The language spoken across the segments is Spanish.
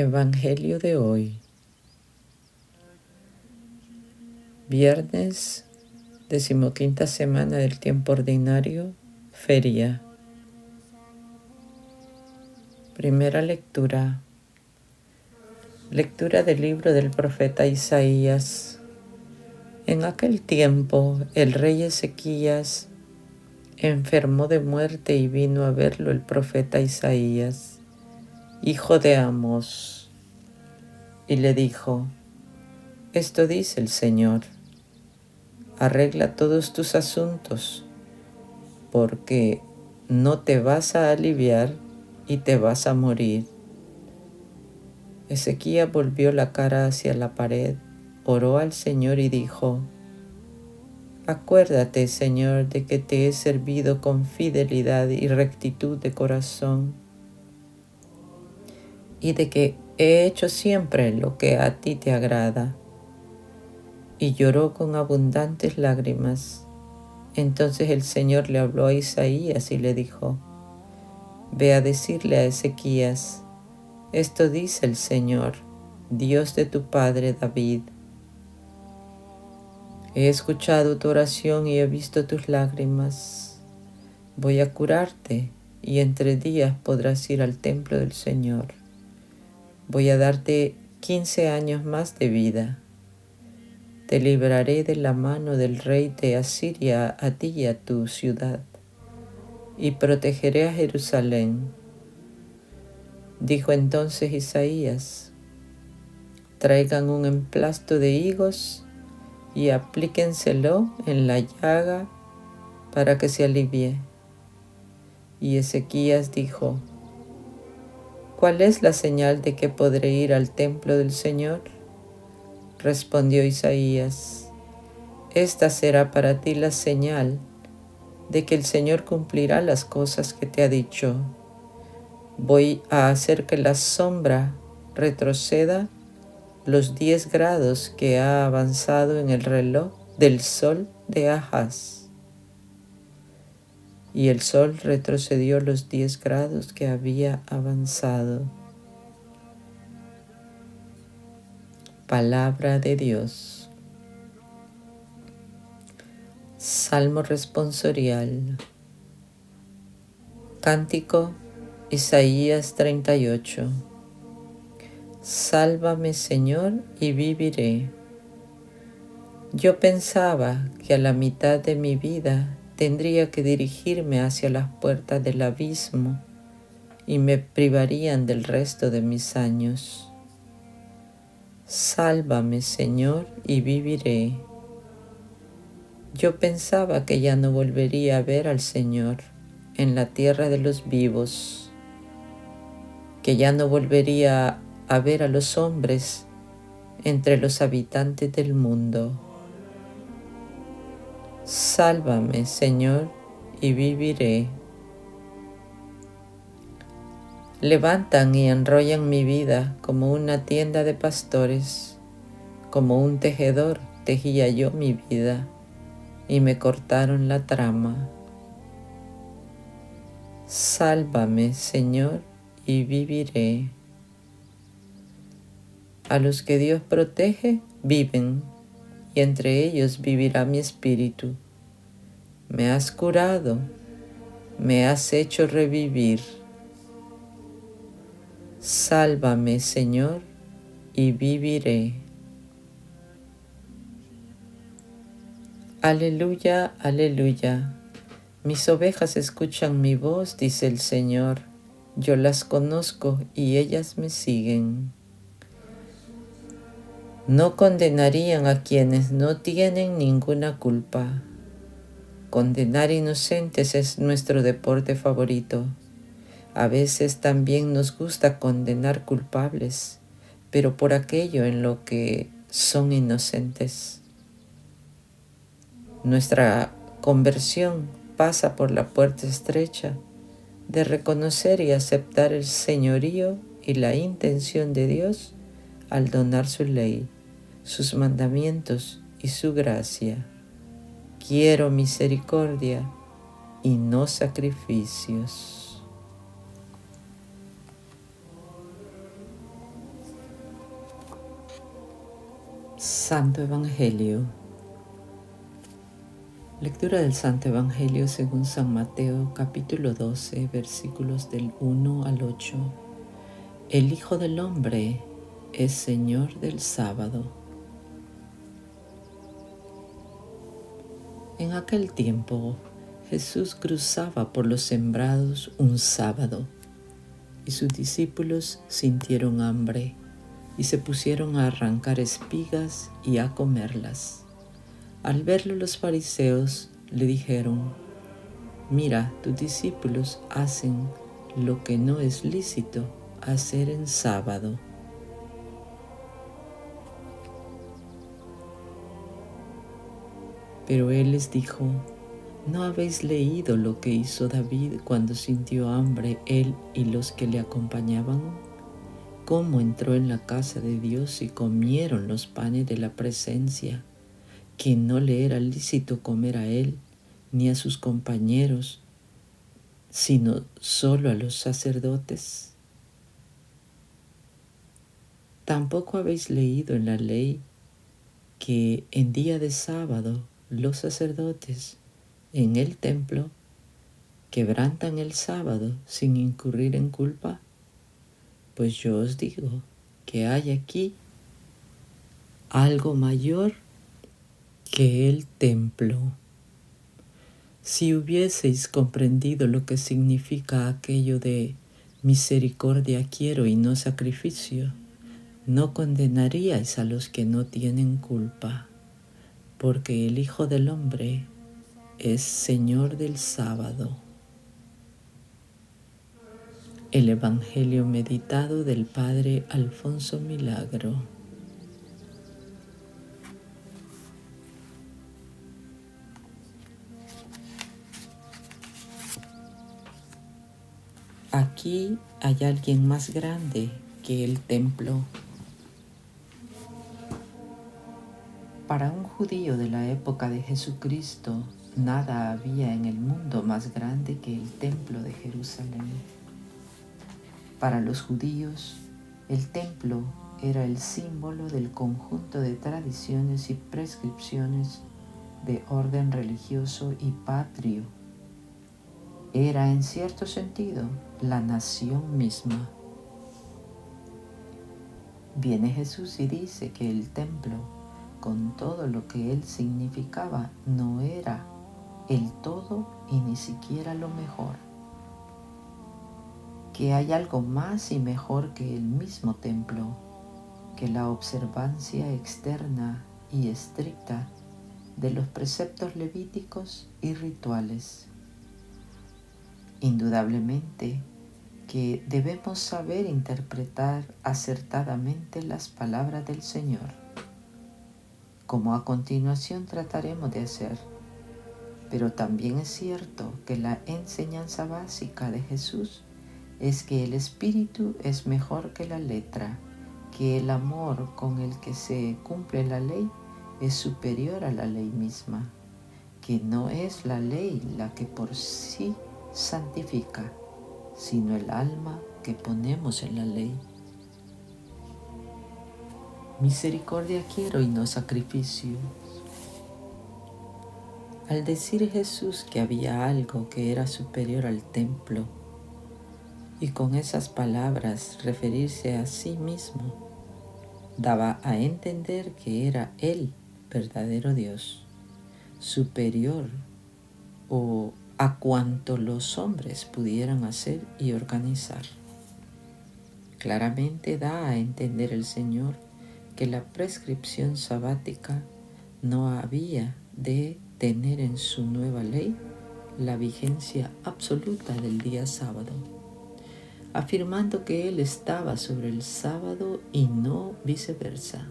Evangelio de hoy, viernes, 15ª semana del tiempo ordinario, feria. Primera lectura. Lectura del libro del profeta Isaías. En aquel tiempo el rey Ezequías enfermó de muerte y vino a verlo el profeta Isaías, hijo de Amós, y le dijo: Esto dice el Señor: arregla todos tus asuntos, porque no te vas a aliviar y te vas a morir. Ezequías volvió la cara hacia la pared, oró al Señor y dijo: Acuérdate, Señor, de que te he servido con fidelidad y rectitud de corazón, y de que he hecho siempre lo que a ti te agrada. Y lloró con abundantes lágrimas. Entonces el Señor le habló a Isaías y le dijo: Ve a decirle a Ezequías: esto dice el Señor, Dios de tu padre David. He escuchado tu oración y he visto tus lágrimas. Voy a curarte y en 3 días podrás ir al templo del Señor. Voy a darte 15 años más de vida. Te libraré de la mano del rey de Asiria a ti y a tu ciudad, y protegeré a Jerusalén. Dijo entonces Isaías: traigan un emplasto de higos y aplíquenselo en la llaga para que se alivie. Y Ezequías dijo: ¿cuál es la señal de que podré ir al templo del Señor? Respondió Isaías: esta será para ti la señal de que el Señor cumplirá las cosas que te ha dicho. Voy a hacer que la sombra retroceda los 10 grados que ha avanzado en el reloj del sol de Ahaz. Y el sol retrocedió los 10 grados que había avanzado. Palabra de Dios. Salmo responsorial. Cántico Isaías 38. Sálvame, Señor, y viviré. Yo pensaba que a la mitad de mi vida tendría que dirigirme hacia las puertas del abismo y me privarían del resto de mis años. Sálvame, Señor, y viviré. Yo pensaba que ya no volvería a ver al Señor en la tierra de los vivos, que ya no volvería a ver a los hombres entre los habitantes del mundo. Sálvame, Señor, y viviré. Levantan y enrollan mi vida como una tienda de pastores, como un tejedor tejía yo mi vida, y me cortaron la trama. Sálvame, Señor, y viviré. A los que Dios protege, viven, y entre ellos vivirá mi espíritu. Me has curado, me has hecho revivir. Sálvame, Señor, y viviré. Aleluya, aleluya. Mis ovejas escuchan mi voz, dice el Señor. Yo las conozco y ellas me siguen. No condenarían a quienes no tienen ninguna culpa. Condenar inocentes es nuestro deporte favorito. A veces también nos gusta condenar culpables, pero por aquello en lo que son inocentes. Nuestra conversión pasa por la puerta estrecha de reconocer y aceptar el señorío y la intención de Dios al donar su ley, sus mandamientos y su gracia. Quiero misericordia y no sacrificios. Santo Evangelio. Lectura del Santo Evangelio según San Mateo, capítulo 12, versículos del 1 al 8. El Hijo del Hombre es Señor del sábado. En aquel tiempo, Jesús cruzaba por los sembrados un sábado, y sus discípulos sintieron hambre, y se pusieron a arrancar espigas y a comerlas. Al verlo los fariseos le dijeron: «Mira, tus discípulos hacen lo que no es lícito hacer en sábado». Pero él les dijo: ¿no habéis leído lo que hizo David cuando sintió hambre, él y los que le acompañaban? Cómo entró en la casa de Dios y comieron los panes de la presencia, que no le era lícito comer a él ni a sus compañeros, sino solo a los sacerdotes. Tampoco habéis leído en la ley que en día de sábado los sacerdotes en el templo quebrantan el sábado sin incurrir en culpa. Pues yo os digo que hay aquí algo mayor que el templo. Si hubieseis comprendido lo que significa aquello de misericordia quiero y no sacrificio, no condenaríais a los que no tienen culpa, porque el Hijo del Hombre es Señor del sábado. El Evangelio meditado del Padre Alfonso Milagro. Aquí hay alguien más grande que el templo. Para un judío de la época de Jesucristo, nada había en el mundo más grande que el templo de Jerusalén. Para los judíos, el templo era el símbolo del conjunto de tradiciones y prescripciones de orden religioso y patrio. Era, en cierto sentido, la nación misma. Viene Jesús y dice que el templo, con todo lo que él significaba, no era el todo y ni siquiera lo mejor. Que hay algo más y mejor que el mismo templo, que la observancia externa y estricta de los preceptos levíticos y rituales. Indudablemente que debemos saber interpretar acertadamente las palabras del Señor, como a continuación trataremos de hacer. Pero también es cierto que la enseñanza básica de Jesús es que el espíritu es mejor que la letra, que el amor con el que se cumple la ley es superior a la ley misma, que no es la ley la que por sí santifica, sino el alma que ponemos en la ley. Misericordia quiero y no sacrificio. Al decir Jesús que había algo que era superior al templo, y con esas palabras referirse a sí mismo, daba a entender que era Él verdadero Dios, superior o a cuanto los hombres pudieran hacer y organizar. Claramente da a entender el Señor que la prescripción sabática no había de tener en su nueva ley la vigencia absoluta del día sábado, afirmando que Él estaba sobre el sábado y no viceversa.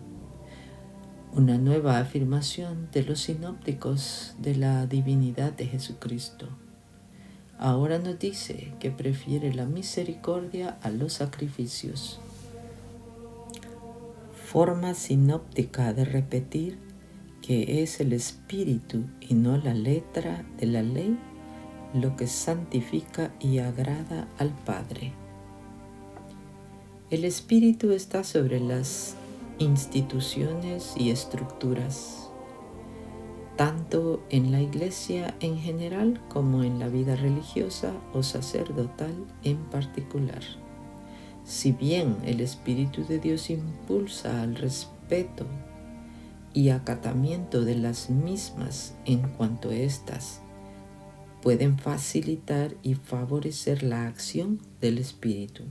Una nueva afirmación de los sinópticos de la divinidad de Jesucristo. Ahora nos dice que prefiere la misericordia a los sacrificios. Forma sinóptica de repetir que es el espíritu y no la letra de la ley lo que santifica y agrada al Padre. El espíritu está sobre las instituciones y estructuras, tanto en la Iglesia en general como en la vida religiosa o sacerdotal en particular. Si bien el Espíritu de Dios impulsa al respeto y acatamiento de las mismas en cuanto éstas pueden facilitar y favorecer la acción del Espíritu.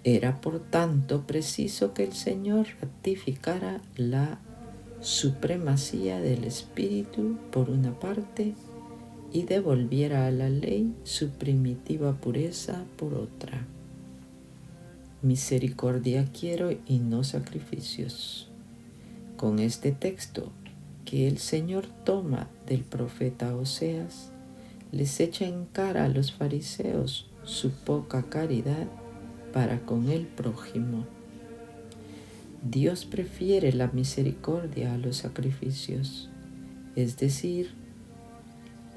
Era por tanto preciso que el Señor ratificara la supremacía del Espíritu por una parte y devolviera a la ley su primitiva pureza por otra. Misericordia quiero y no sacrificios. Con este texto que el Señor toma del profeta Oseas, les echa en cara a los fariseos su poca caridad para con el prójimo. Dios prefiere la misericordia a los sacrificios, es decir,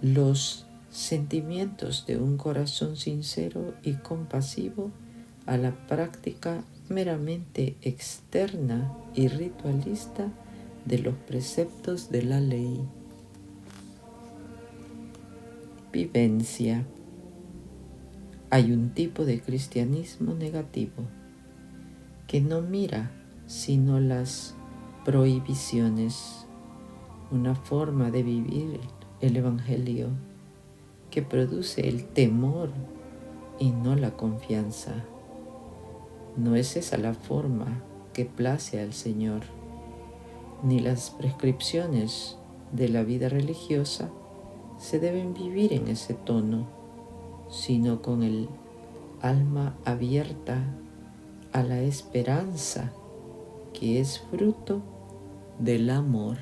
los sentimientos de un corazón sincero y compasivo a la práctica meramente externa y ritualista de los preceptos de la ley. Vivencia. Hay un tipo de cristianismo negativo que no mira sino las prohibiciones, una forma de vivir el Evangelio que produce el temor y no la confianza. No es esa la forma que place al Señor, ni las prescripciones de la vida religiosa se deben vivir en ese tono, sino con el alma abierta a la esperanza que es fruto del amor.